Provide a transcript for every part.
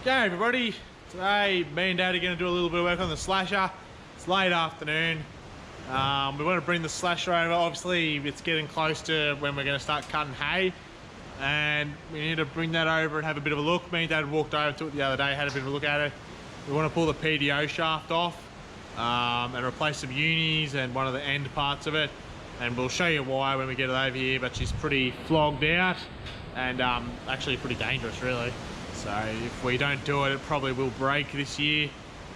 G'day everybody. Today me and Dad are going to do a little bit of work on the slasher. It's late afternoon. We want to bring the slasher over. Obviously it's getting close to when we're going to start cutting hay, and we need to bring that over and have a bit of a look. Me and Dad walked over to it the other day, had a bit of a look at it. We want to pull the PDO shaft off and replace some unis and one of the end parts of it, and we'll show you why when we get it over here. But she's pretty flogged out and actually pretty dangerous really. So if we don't do it, it probably will break this year.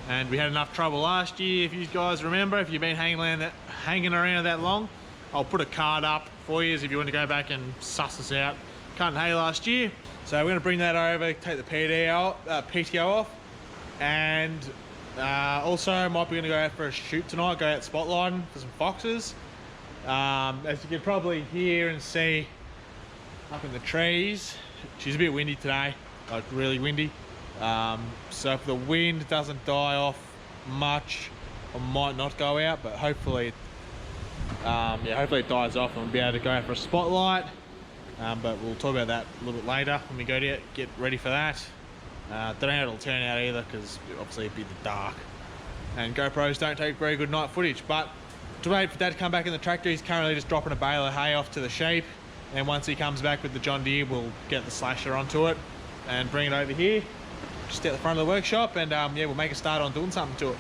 And we had enough trouble last year, if you guys remember. If you've been hanging around that long, I'll put a card up for you if you want to go back and suss us out cutting hay last year. So we're going to bring that over, take the PTO off, and also might be going to go out for a shoot tonight, go out spotlighting for some foxes. As you can probably hear and see up in the trees, she's a bit windy today. Like really windy, so if the wind doesn't die off much, I might not go out, but hopefully hopefully it dies off and we'll be able to go out for a spotlight. But we'll talk about that a little bit later when we go to get ready for that. Don't know how it'll turn out either, because obviously it'd be the dark and GoPros don't take very good night footage. But to wait for Dad to come back in the tractor, he's currently just dropping a bale of hay off to the sheep, and once he comes back with the John Deere, we'll get the slasher onto it and bring it over here, just at the front of the workshop, and yeah, we'll make a start on doing something to it.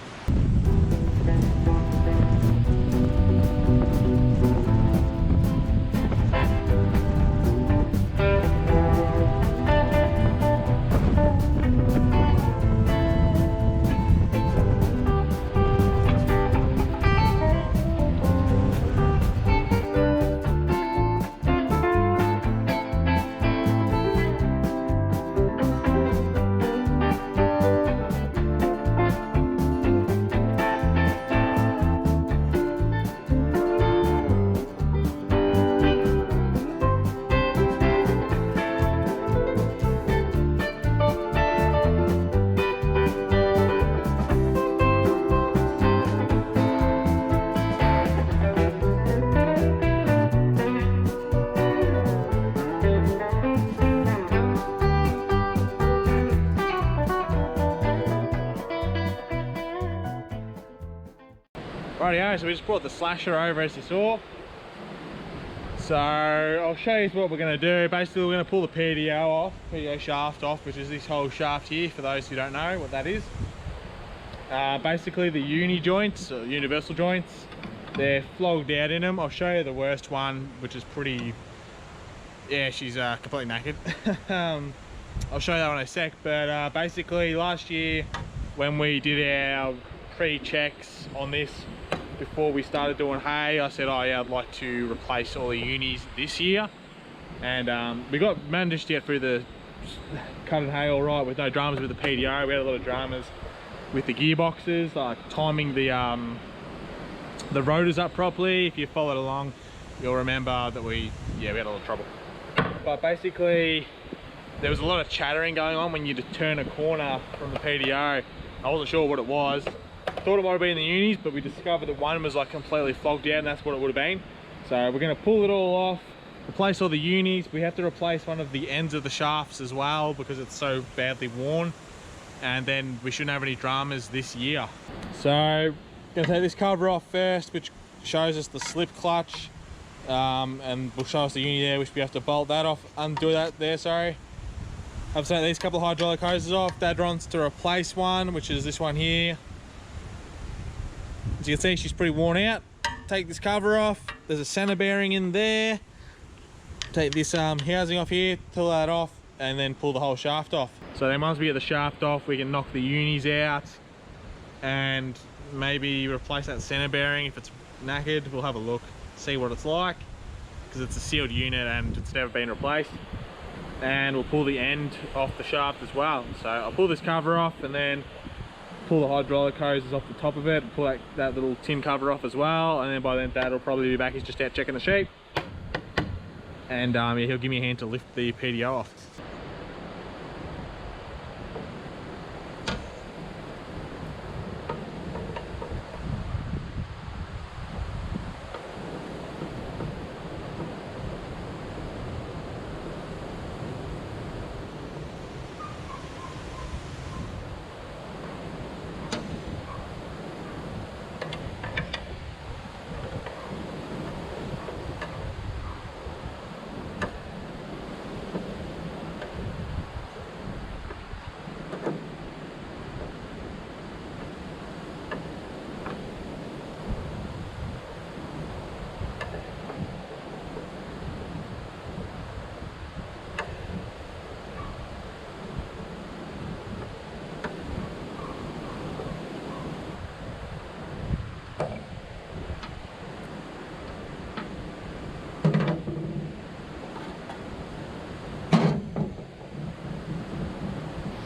Rightio, so we just brought the slasher over as you saw. So I'll show you what we're going to do. Basically we're going to pull the PDO shaft off, which is this whole shaft here, for those who don't know what that is. Basically the uni joints, or universal joints, they're flogged out in them. I'll show you the worst one, which is pretty, yeah, she's completely naked. I'll show you that in a sec, but basically last year when we did our pre-checks on this, before we started doing hay, I said, oh yeah, I'd like to replace all the unis this year, and we managed to get through the cutting hay all right with no dramas with the PDO. We had a lot of dramas with the gearboxes, like timing the rotors up properly. If you followed along, you'll remember that we had a lot of trouble. But basically there was a lot of chattering going on when you just turn a corner from the PDO. I wasn't sure what it was. Thought it might have been the unis, but we discovered that one was like completely flogged out, and that's what it would have been. So we're going to pull it all off, replace all the unis. We have to replace one of the ends of the shafts as well because it's so badly worn, and then we shouldn't have any dramas this year. So I'm going to take this cover off first, which shows us the slip clutch, and will show us the uni there, which we have to bolt that off, undo that there, sorry. I've taken these couple of hydraulic hoses off. Dad wants to replace one, which is this one here. As you can see, she's pretty worn out. Take this cover off. There's a center bearing in there. Take this housing off here, pull that off, and then pull the whole shaft off. So then once we get the shaft off, we can knock the unis out and maybe replace that center bearing. If it's knackered, we'll have a look, see what it's like, because it's a sealed unit and it's never been replaced. And we'll pull the end off the shaft as well. So I'll pull this cover off and then pull the hydraulic hoses off the top of it, pull that little tin cover off as well, and then by then Dad will probably be back. He's just out checking the sheep, and yeah, he'll give me a hand to lift the PDO off.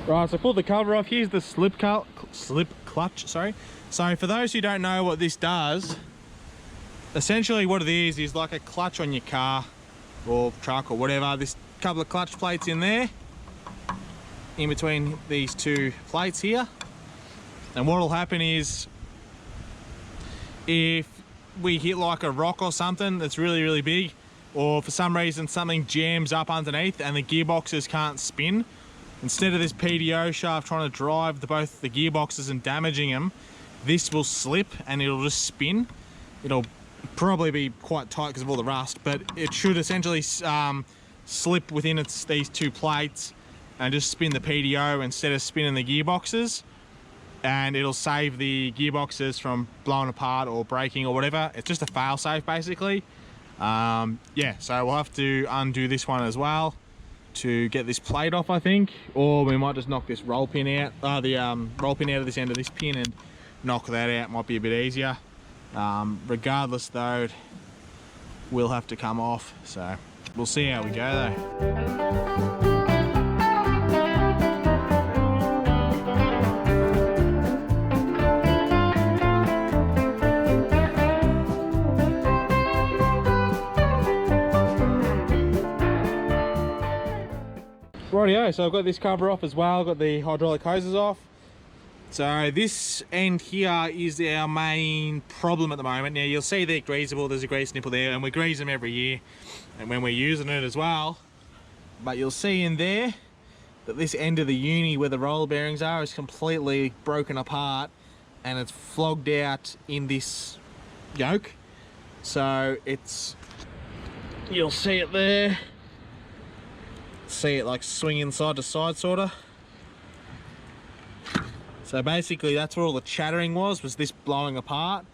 Right, so I pulled the cover off. Here's the slip clutch, sorry. So for those who don't know what this does, essentially what it is like a clutch on your car or truck or whatever. This couple of clutch plates in there, in between these two plates here. And what will happen is, if we hit like a rock or something that's really, really big, or for some reason something jams up underneath and the gearboxes can't spin, instead of this PTO shaft trying to drive both the gearboxes and damaging them, this will slip and it'll just spin. It'll probably be quite tight because of all the rust, but it should essentially slip within these two plates and just spin the PTO instead of spinning the gearboxes, and it'll save the gearboxes from blowing apart or breaking or whatever. It's just a fail safe basically. Yeah, so we'll have to undo this one as well to get this plate off, I think, or we might just knock this roll pin out, the roll pin out of this end of this pin and knock that out. Might be a bit easier. Regardless though, it will have to come off, so we'll see how we go though. Rightio, so I've got this cover off as well, I've got the hydraulic hoses off. So this end here is our main problem at the moment. Now you'll see they're greasable, there's a grease nipple there, and we grease them every year and when we're using it as well. But you'll see in there that this end of the uni where the roller bearings are is completely broken apart and it's flogged out in this yoke. So it's, you'll see it there. See it like swinging side to side sort of. So basically that's where all the chattering was this blowing apart,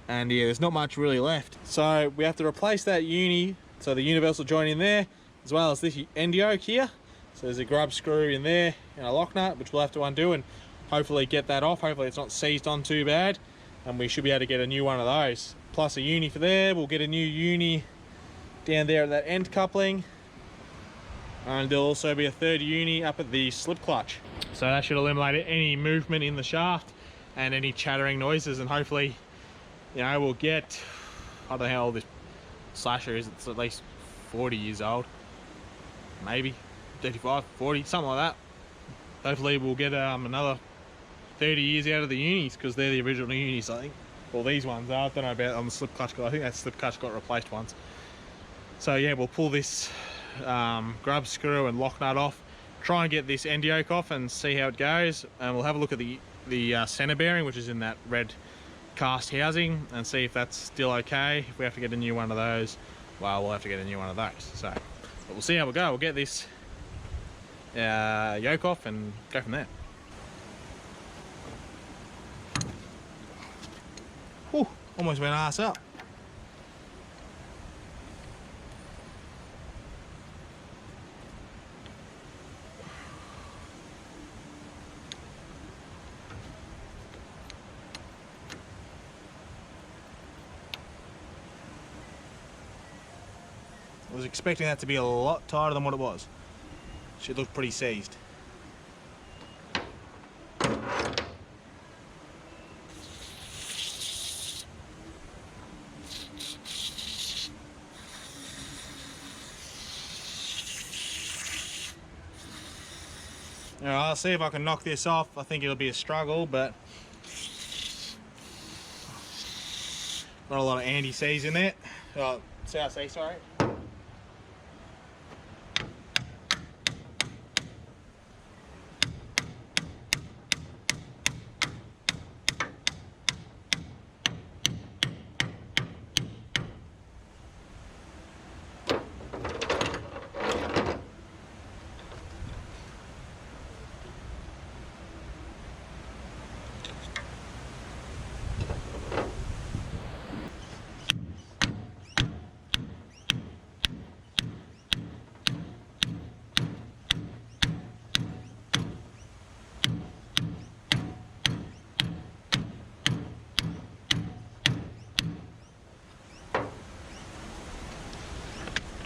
and yeah, there's not much really left. So we have to replace that uni, so the universal joint in there, as well as this end yoke here. So there's a grub screw in there and a lock nut, which we'll have to undo and hopefully get that off. Hopefully it's not seized on too bad, and we should be able to get a new one of those. Plus a uni for there, we'll get a new uni down there at that end coupling. And there'll also be a third uni up at the slip clutch. So that should eliminate any movement in the shaft and any chattering noises, and hopefully, you know, we'll get, I don't know how old this slasher is, it's at least 40 years old. Maybe 35, 40, something like that. Hopefully we'll get another 30 years out of the unis, because they're the original unis, I think. Well, these ones are, I don't know about on the slip clutch, I think that slip clutch got replaced once. So yeah, we'll pull this grub screw and lock nut off, try and get this end yoke off and see how it goes, and we'll have a look at the center bearing, which is in that red cast housing, and see if that's still okay. If we have to get a new one of those, well, we'll have to get a new one of those. So but we'll see how we go. We'll get this yoke off and go from there. Whew, almost went arse up. I was expecting that to be a lot tighter than what it was. She looked pretty seized. Alright, I'll see if I can knock this off. I think it'll be a struggle, but not a lot of anti-seize in there. South sea, sorry.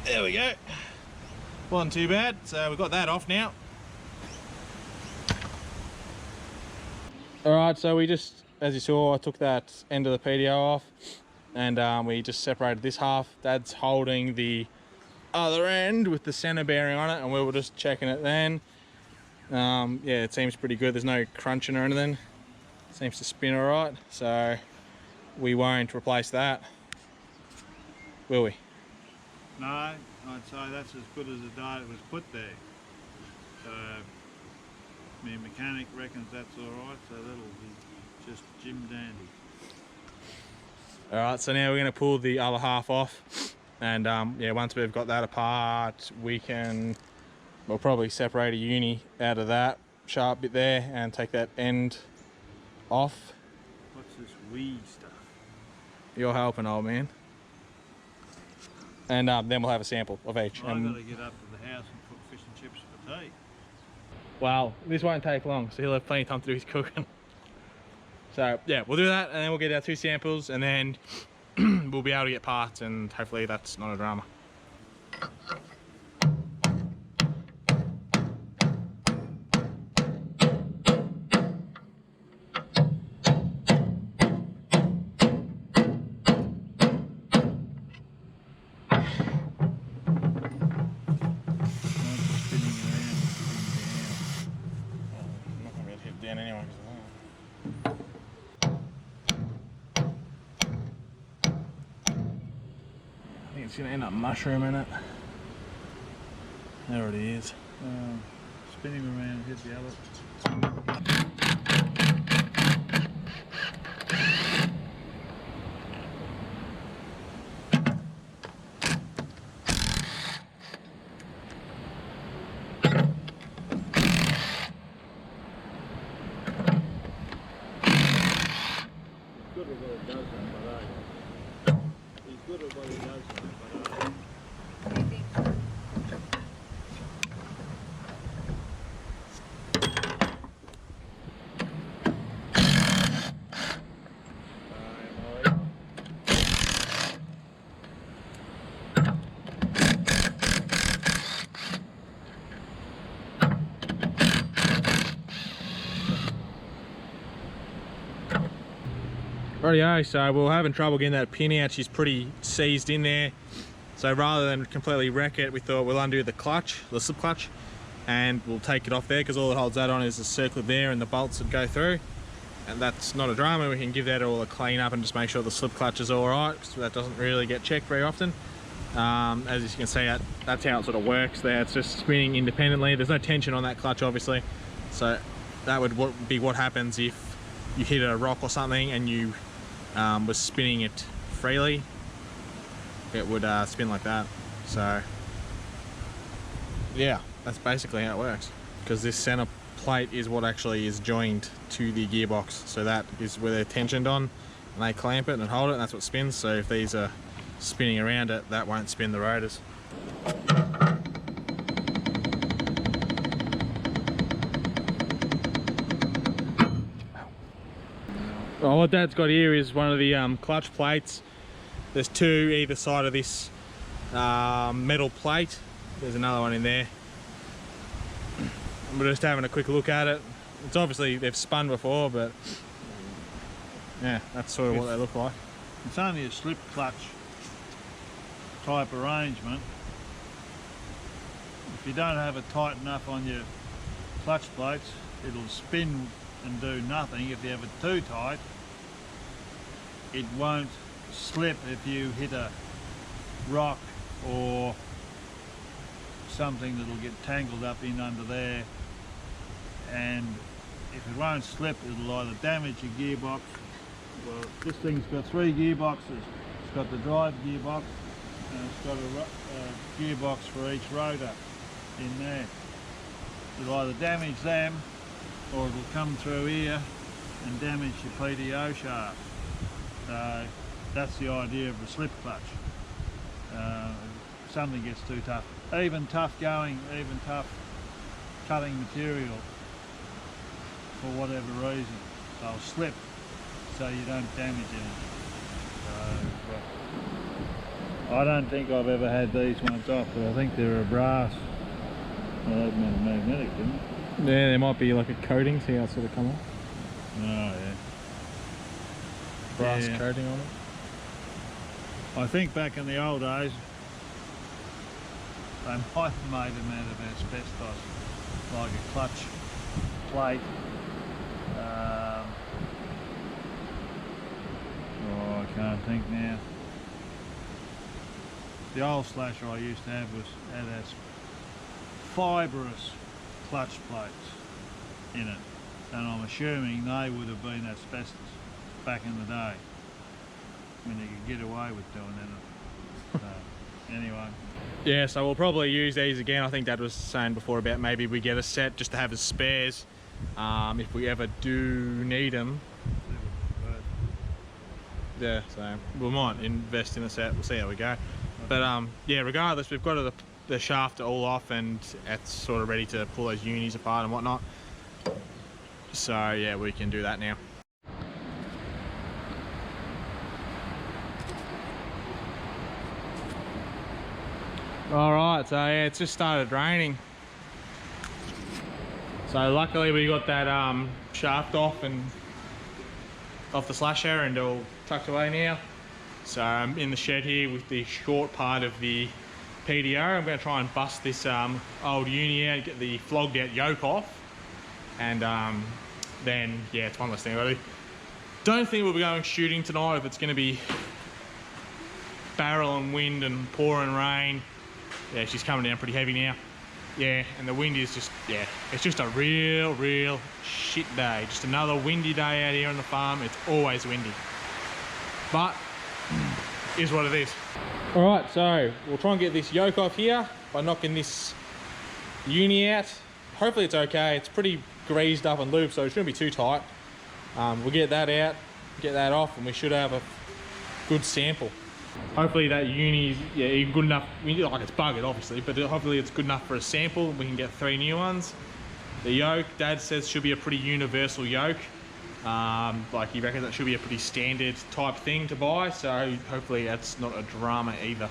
There we go. Wasn't too bad. So we've got that off now. Alright, so we just, as you saw, I took that end of the PDO off, and we just separated this half. Dad's holding the other end with the center bearing on it, and we were just checking it then. Yeah, it seems pretty good. There's no crunching or anything. Seems to spin alright, so we won't replace that, will we? No, I'd say that's as good as the day it was put there. So, my mechanic reckons that's alright, so that'll be just Jim dandy. Alright, so now we're going to pull the other half off, and yeah, once we've got that apart, we'll probably separate a uni out of that sharp bit there and take that end off. What's this wee stuff? You're helping, old man. And then we'll have a sample of each. I've got to get up to the house and cook fish and chips for tea. Well, this won't take long, so he'll have plenty of time to do his cooking. So yeah, we'll do that, and then we'll get our 2 samples, and then we'll be able to get parts, and hopefully that's not a drama. It's gonna end up mushrooming it. There it is. Spin him around, hit the other. Good at what it does, but he's good at what he does, but Rightio, so we were having trouble getting that pin out. She's pretty seized in there. So rather than completely wreck it, we thought we'll undo the clutch, the slip clutch, and we'll take it off there, because all it holds that on is the circlet there and the bolts that go through. And that's not a drama. We can give that all a clean up and just make sure the slip clutch is all right, because that doesn't really get checked very often. As you can see, that's how it sort of works there. It's just spinning independently. There's no tension on that clutch, obviously. So that would be what happens if you hit a rock or something and you was spinning it freely. It would spin like that. So yeah, that's basically how it works, because this center plate is what actually is joined to the gearbox. So that is where they're tensioned on, and they clamp it and hold it, and that's what spins. So if these are spinning around it, that won't spin the rotors. Well, what Dad's got here is one of the clutch plates. There's 2 either side of this metal plate. There's another one in there. We're just having a quick look at it. It's obviously they've spun before, but yeah, that's sort of what they look like. it's only a slip clutch type arrangement. If you don't have it tight enough on your clutch plates, it'll spin and do nothing. If you have it too tight, it won't slip if you hit a rock or something that'll get tangled up in under there, and if it won't slip, it'll either damage your gearbox. Well, this thing's got 3 gearboxes. It's got the drive gearbox, and it's got a gearbox for each rotor in there. It'll either damage them, or it'll come through here and damage your PDO shaft. So that's the idea of the slip clutch. If something gets too tough, even tough cutting material, for whatever reason, they'll slip so you don't damage anything. So, I don't think I've ever had these ones off, but I think they're a brass. Well, they've been magnetic, didn't they? Yeah, there might be like a coating, see how it's sort of come off. Oh yeah. Brass Yeah. coating on it. I think back in the old days, they might have made them out of asbestos, like a clutch plate. Oh, I can't think now. The old slasher I used to have had fibrous clutch plates in it, and I'm assuming they would have been asbestos back in the day when you could get away with doing it. Anyway. Yeah, so we'll probably use these again. I think Dad was saying before about maybe we get a set just to have as spares if we ever do need them. Yeah, so we might invest in a set. We'll see how we go. But yeah, regardless, we've got the shaft all off and it's sort of ready to pull those unis apart and whatnot. So yeah, we can do that now. All right, so yeah, it's just started raining. So luckily we got that shaft off and off the slasher and all tucked away now. So I'm in the shed here with the short part of the PDO. I'm going to try and bust this old uni out, get the flogged out yoke off, and then yeah, it's one less thing I do. Don't think we'll be going shooting tonight if it's going to be barrel and wind and pouring rain. Yeah, she's coming down pretty heavy now. Yeah, and the wind is just, yeah, it's just a real shit day. Just another windy day out here on the farm. It's always windy. But, is what it is. All right, so we'll try and get this yoke off here by knocking this uni out. Hopefully it's okay. It's pretty greased up and lubed, so it shouldn't be too tight. We'll get that out, get that off, and we should have a good sample. Hopefully that uni is good enough. Like it's buggered obviously, but hopefully it's good enough for a sample. We can get 3 new ones. The yoke, Dad says, should be a pretty universal yoke. Like he reckons that should be a pretty standard type thing to buy, so hopefully that's not a drama either.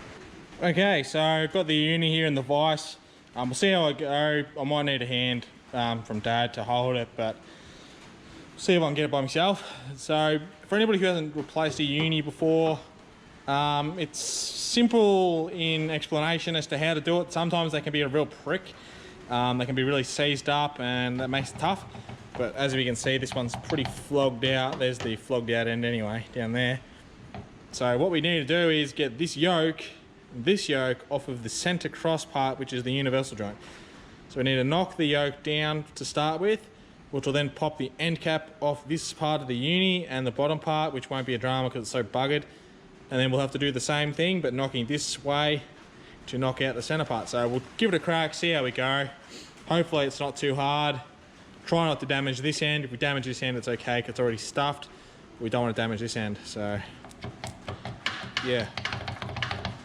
Okay, so I've got the uni here in the vise. We'll see how I go. I might need a hand from Dad to hold it, but see if I can get it by myself. So for anybody who hasn't replaced a uni before, it's simple in explanation as to how to do it. Sometimes they can be a real prick. They can be really seized up and that makes it tough. But as we can see, this one's pretty flogged out. There's the flogged out end anyway, down there. So what we need to do is get this yoke off of the center cross part, which is the universal joint. So we need to knock the yoke down to start with, which will then pop the end cap off this part of the uni and the bottom part, which won't be a drama because it's so buggered. And then we'll have to do the same thing, but knocking this way to knock out the center part. So we'll give it a crack, see how we go. Hopefully it's not too hard. Try not to damage this end. If we damage this end, it's okay because it's already stuffed. We don't want to damage this end, so yeah.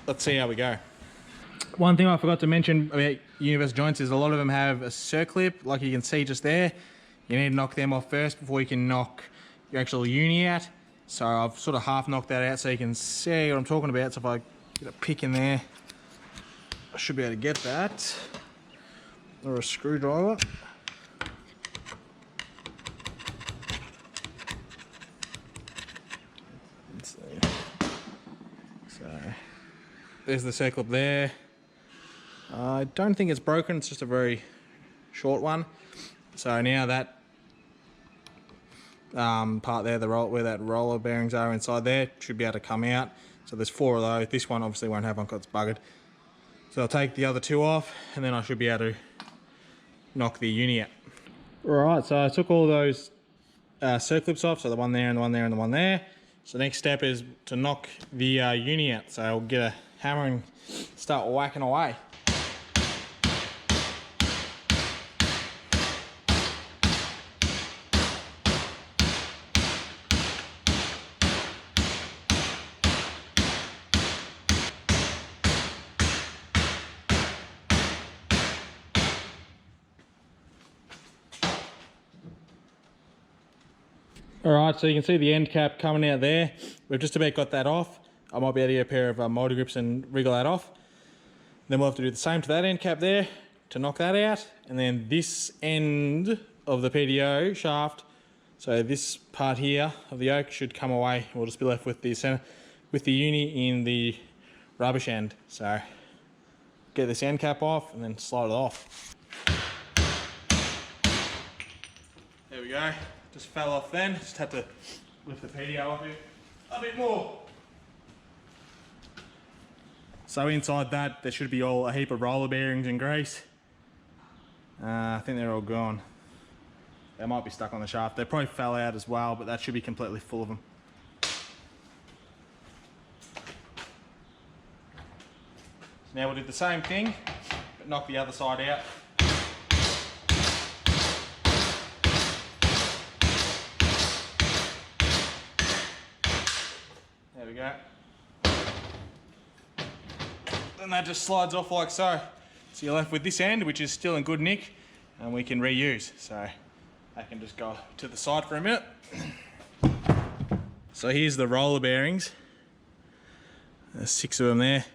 Let's see how we go. One thing I forgot to mention about universal joints is a lot of them have a circlip, like you can see just there. You need to knock them off first before you can knock your actual uni out. So I've sort of half knocked that out so you can see what I'm talking about. So if I get a pick in there, I should be able to get that. Or a screwdriver. Let's see. So there's the circlip there. I don't think it's broken, it's just a very short one. So now that part there, where that roller bearings are inside there, should be able to come out. So there's 4 of those. This one obviously won't have one because it's buggered. So I'll take the other 2 off and then I should be able to knock the uni out. Alright, so I took all those circlips off, so the one there and the one there and the one there. So the next step is to knock the uni out. So I'll get a hammer and start whacking away. Alright, so you can see the end cap coming out there. We've just about got that off. I might be able to get a pair of multi grips and wriggle that off. Then we'll have to do the same to that end cap there to knock that out. And then this end of the PDO shaft, So this part here of the yoke should come away. We'll just be left with the center, with the uni in the rubbish end. So get this end cap off and then slide it off. There we go. Just fell off then. Just had to lift the PDO up a bit more. So inside that, there should be a heap of roller bearings and grease. I think they're all gone. They might be stuck on the shaft. They probably fell out as well, but that should be completely full of them. So now we'll do the same thing, but knock the other side out. There we go. Then that just slides off like so. So you're left with this end, which is still in good nick, and we can reuse. So I can just go to the side for a minute. So here's the roller bearings. There's 6 of them there.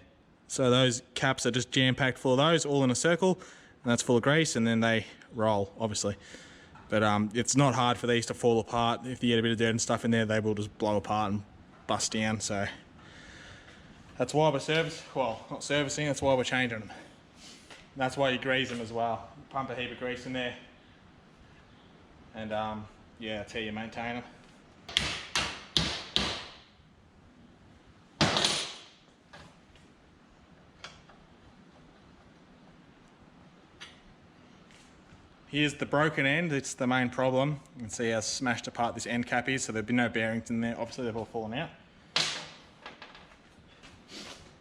So those caps are just jam-packed full of those, all in a circle, and that's full of grease, and then they roll, obviously. But it's not hard for these to fall apart. If you get a bit of dirt and stuff in there, they will just blow apart and bust down. So that's why we're not servicing, that's why we're changing them. And that's why you grease them as well. Pump a heap of grease in there. And yeah, that's how you maintain them. Here's the broken end, it's the main problem. You can see how smashed apart this end cap is, so there'll be no bearings in there. Obviously they've all fallen out.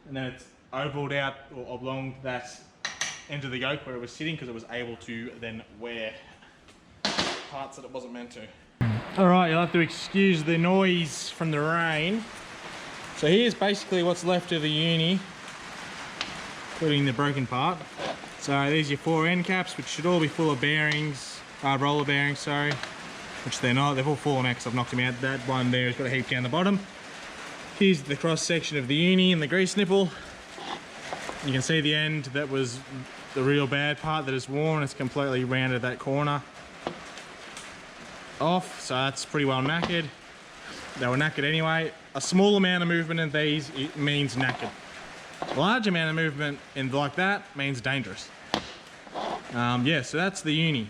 And then it's ovaled out or oblonged that end of the yoke where it was sitting, because it was able to then wear parts that it wasn't meant to. Alright, you'll have to excuse the noise from the rain. So here's basically what's left of the uni, including the broken part. So these are your 4 end caps, which should all be full of bearings, roller bearings, sorry, which they're not. They've all fallen out because I've knocked them out. That one there has got a heap down the bottom. Here's the cross section of the uni and the grease nipple. You can see the end that was the real bad part that is worn. It's completely rounded that corner off, so that's pretty well knackered. They were knackered anyway. A small amount of movement in these, it means knackered. A large amount of movement in like that means dangerous. Yeah, so that's the uni.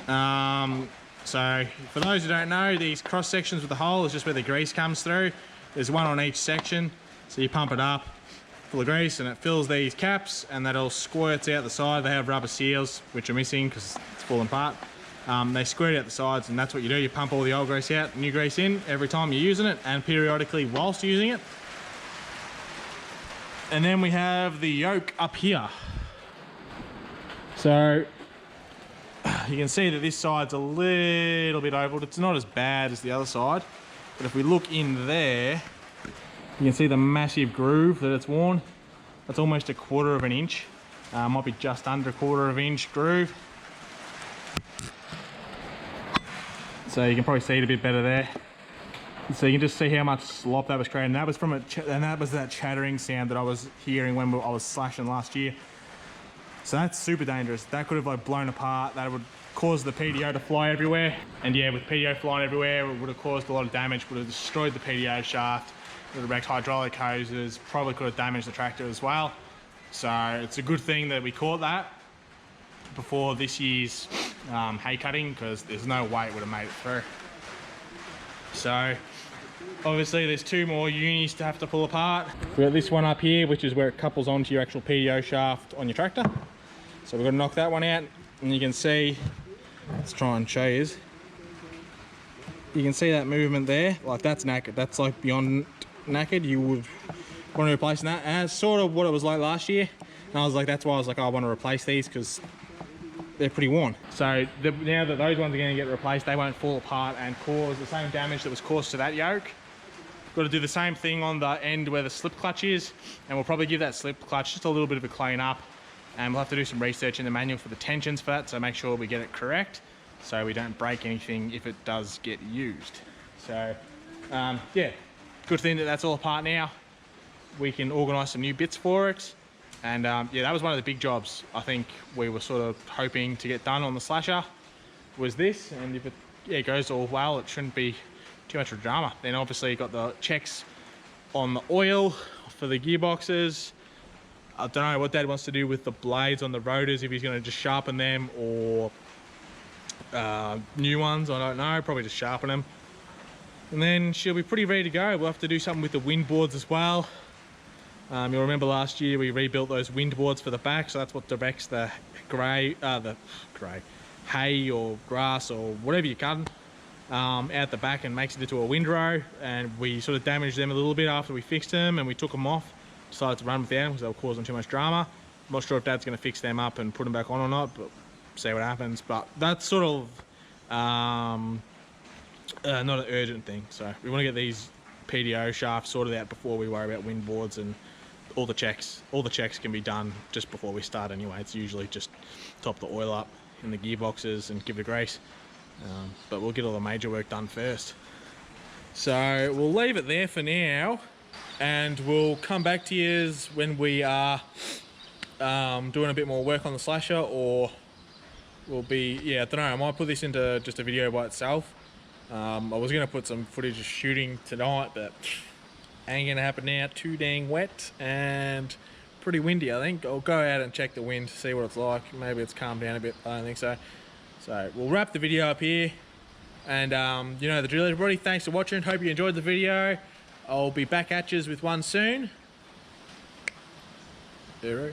So for those who don't know, these cross sections with the hole is just where the grease comes through. There's one on each section, so you pump it up full of grease and it fills these caps, and that all squirts out the side. They have rubber seals, which are missing because it's falling apart. They squirt out the sides, and that's what you do. You pump all the old grease out, new grease in every time you're using it, and periodically whilst using it. And then we have the yoke up here. So you can see that this side's a little bit ovaled. It's not as bad as the other side, but if we look in there, you can see the massive groove that it's worn. That's almost 1/4 of an inch. Might be just under 1/4 of an inch groove. So you can probably see it a bit better there. So you can just see how much slop that was creating. That was from that chattering sound that I was hearing when I was slashing last year. So that's super dangerous. That could have like blown apart. That would cause the PDO to fly everywhere. And yeah, with PDO flying everywhere, it would have caused a lot of damage. Would have destroyed the PDO shaft. Would have wrecked hydraulic hoses. Probably could have damaged the tractor as well. So it's a good thing that we caught that before this year's hay cutting, because there's no way it would have made it through. So obviously there's 2 more unis to have to pull apart. We've got this one up here, which is where it couples onto your actual PDO shaft on your tractor. So we've got to knock that one out, and you can see, let's try and show you. You can see that movement there, like that's knackered. That's like beyond knackered. You would want to replace that. And it's sort of what it was like last year. And I was like, that's why I was like, oh, I want to replace these because they're pretty worn. So now that those ones are going to get replaced, they won't fall apart and cause the same damage that was caused to that yoke. Got to do the same thing on the end where the slip clutch is, and we'll probably give that slip clutch just a little bit of a clean up, and we'll have to do some research in the manual for the tensions for that, so make sure we get it correct so we don't break anything if it does get used. So yeah, good thing that that's all apart now. We can organise some new bits for it. And yeah, that was one of the big jobs I think we were sort of hoping to get done on the slasher, was this. And if it yeah, it goes all well. It shouldn't be too much of a drama. Then obviously you got the checks on the oil for the gearboxes. I don't know what Dad wants to do with the blades on the rotors, if he's going to just sharpen them or new ones, I don't know, probably just sharpen them. And then she'll be pretty ready to go. We'll have to do something with the wind boards as well. You'll remember last year we rebuilt those wind boards for the back, so that's what directs the hay or grass or whatever you're cutting out the back and makes it into a windrow. And we sort of damaged them a little bit after we fixed them, and we took them off, decided to run without them because they were causing too much drama. I'm not sure if Dad's going to fix them up and put them back on or not, but see what happens. But that's sort of not an urgent thing, so we want to get these PDO shafts sorted out before we worry about wind boards, and all the checks can be done just before we start anyway. It's usually just top the oil up in the gearboxes and give it a grease, but we'll get all the major work done first. So we'll leave it there for now, and we'll come back to you when we are doing a bit more work on the slasher, or we'll be, yeah, I don't know, I might put this into just a video by itself. I was going to put some footage of shooting tonight, but ain't going to happen now. Too dang wet and pretty windy, I think. I'll go out and check the wind, see what it's like. Maybe it's calmed down a bit, I don't think so. So we'll wrap the video up here, and you know the drill, everybody. Thanks for watching, hope you enjoyed the video. I'll be back at yous with one soon. Hero.